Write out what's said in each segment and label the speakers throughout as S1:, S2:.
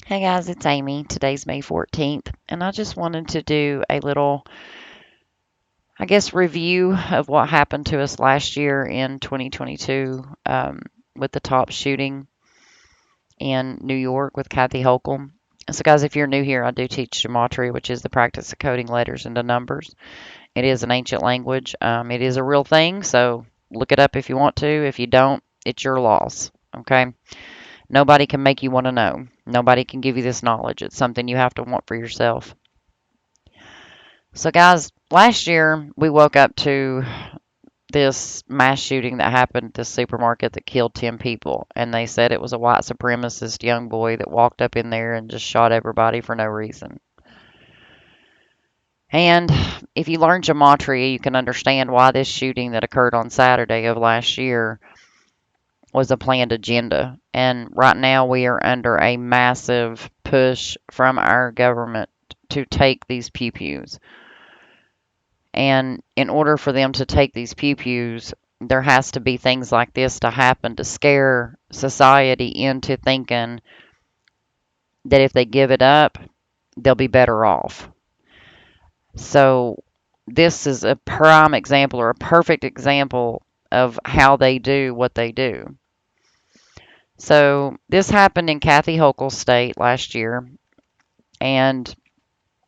S1: Hey guys, it's Amy. Today's May 14th, and I just wanted to do a little, review of what happened to us last year in 2022 with the top shooting in New York with Kathy Hochul. So, guys, if you're new here, I do teach gematria, which is the practice of coding letters into numbers. It is an ancient language. It is a real thing, so look it up if you want to. If you don't, it's your loss. Okay? Nobody can make you want to know. Nobody can give you this knowledge. It's something you have to want for yourself. So, guys, last year we woke up to this mass shooting that happened at this supermarket that killed 10 people. And they said it was a white supremacist young boy that walked up in there and just shot everybody for no reason. And if you learn gematria, you can understand why this shooting that occurred on Saturday of last year was a planned agenda. And right now we are under a massive push from our government to take these PEWs. And in order for them to take these PEWs, there has to be things like this to happen to scare society into thinking that if they give it up, they'll be better off. So this is a prime example or a perfect example of how they do what they do. So this happened in Kathy Hochul's state last year, and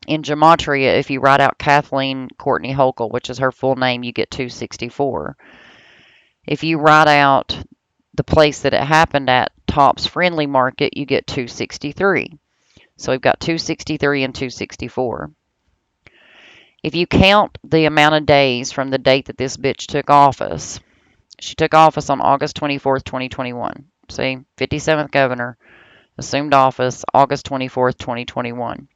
S1: in gematria, if you write out Kathleen Courtney Hochul, which is her full name, you get 264. If you write out the place that it happened at, Tops Friendly Market, you get 263. So we've got 263 and 264. If you count the amount of days from the date that this bitch took office, she took office on August 24th, 2021. See, 57th governor assumed office August 24th, 2021.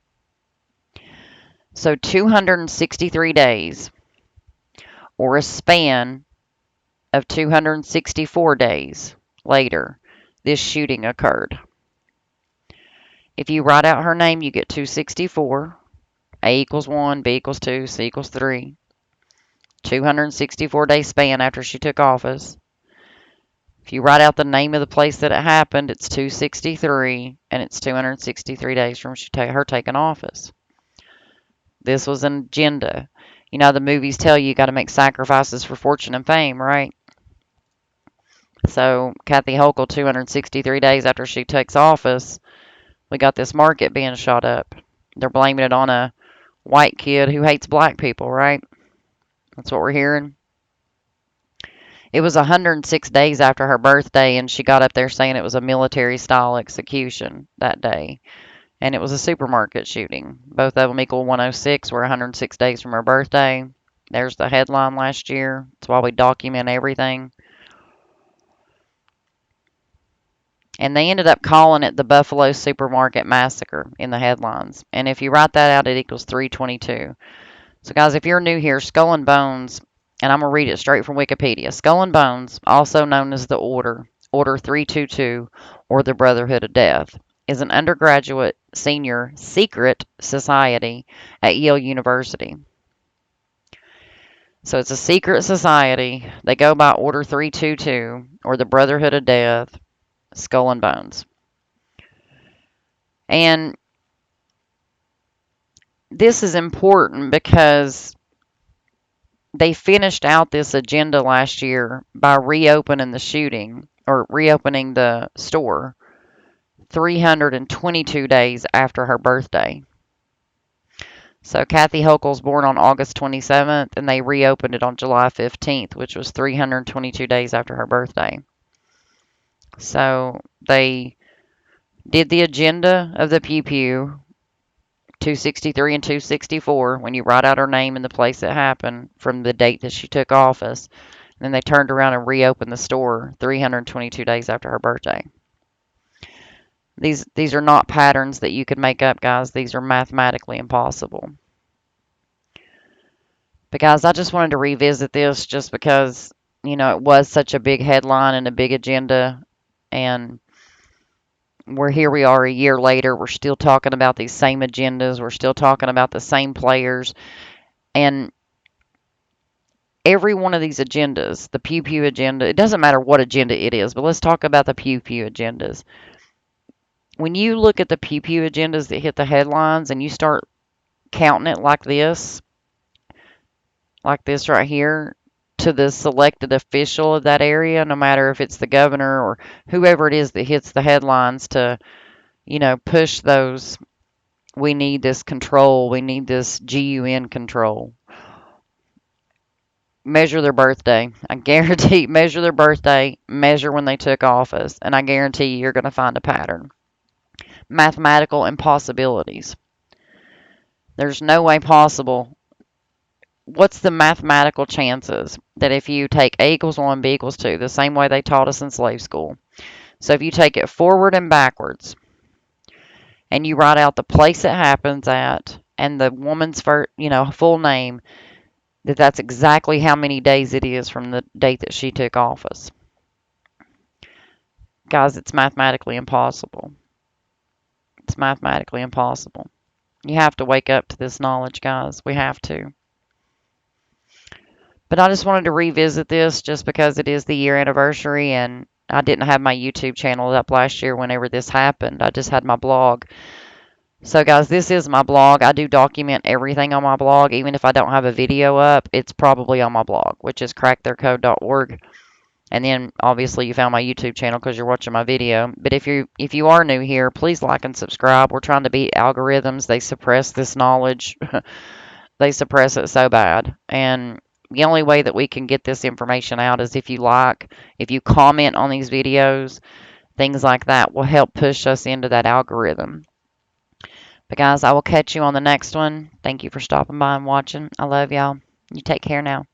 S1: So 263 days, or a span of 264 days later, this shooting occurred. If you write out her name, you get 264. A equals 1, B equals 2, C equals 3. 264-day span after she took office. If you write out the name of the place that it happened, it's 263, and it's 263 days from her taking office. This was an agenda. You know, the movies tell you got to make sacrifices for fortune and fame, right? So Kathy Hochul, 263 days after she takes office, we got this market being shot up. They're blaming it on a white kid who hates black people, right? That's what we're hearing. It was 106 days after her birthday, and she got up there saying it was a military style execution that day. And it was a supermarket shooting. Both of them equal 106. We're 106 days from her birthday. There's the headline last year. That's why we document everything. And they ended up calling it the Buffalo Supermarket Massacre in the headlines. And if you write that out, it equals 322. So, guys, if you're new here, Skull and Bones, and I'm going to read it straight from Wikipedia. Skull and Bones, also known as the Order 322, or the Brotherhood of Death, is an undergraduate senior secret society at Yale University. So it's a secret society. They go by Order 322, or the Brotherhood of Death, Skull and Bones. And this is important because they finished out this agenda last year by reopening the shooting or reopening the store 322 days after her birthday. So Kathy Hochul's born on August 27th, and they reopened it on July 15th, which was 322 days after her birthday. So they did the agenda of the PEW, 263 and 264, when you write out her name and the place it happened from the date that she took office. And then they turned around and reopened the store 322 days after her birthday. These are not patterns that you could make up, guys. These are mathematically impossible. But guys, I just wanted to revisit this just because, it was such a big headline and a big agenda. And we are a year later. We're still talking about these same agendas. We're still talking about the same players. And every one of these agendas, the PEW agenda, it doesn't matter what agenda it is, but let's talk about the PEW agendas. when you look at the PEW agendas that hit the headlines and you start counting it like this right here, to the selected official of that area, no matter if it's the governor or whoever it is that hits the headlines to, push those, we need this control, we need this GUN control. Measure their birthday. I guarantee, measure their birthday, measure when they took office, and I guarantee you're going to find a pattern. Mathematical impossibilities. There's no way possible. What's the mathematical chances that if you take A equals 1, B equals 2, the same way they taught us in slave school? So if you take it forward and backwards, and you write out the place it happens at and the woman's full name, that's exactly how many days it is from the date that she took office. Guys, it's mathematically impossible. It's mathematically impossible. You have to wake up to this knowledge, guys. We have to. But I just wanted to revisit this just because it is the year anniversary, and I didn't have my YouTube channel up last year whenever this happened. I just had my blog. So, guys, this is my blog. I do document everything on my blog. Even if I don't have a video up, it's probably on my blog, which is cracktheircode.org. And then, obviously, you found my YouTube channel because you're watching my video. But if you are new here, please like and subscribe. We're trying to beat algorithms. They suppress this knowledge. They suppress it so bad. And the only way that we can get this information out is if you comment on these videos, things like that will help push us into that algorithm. But guys, I will catch you on the next one. Thank you for stopping by and watching. I love y'all. You take care now.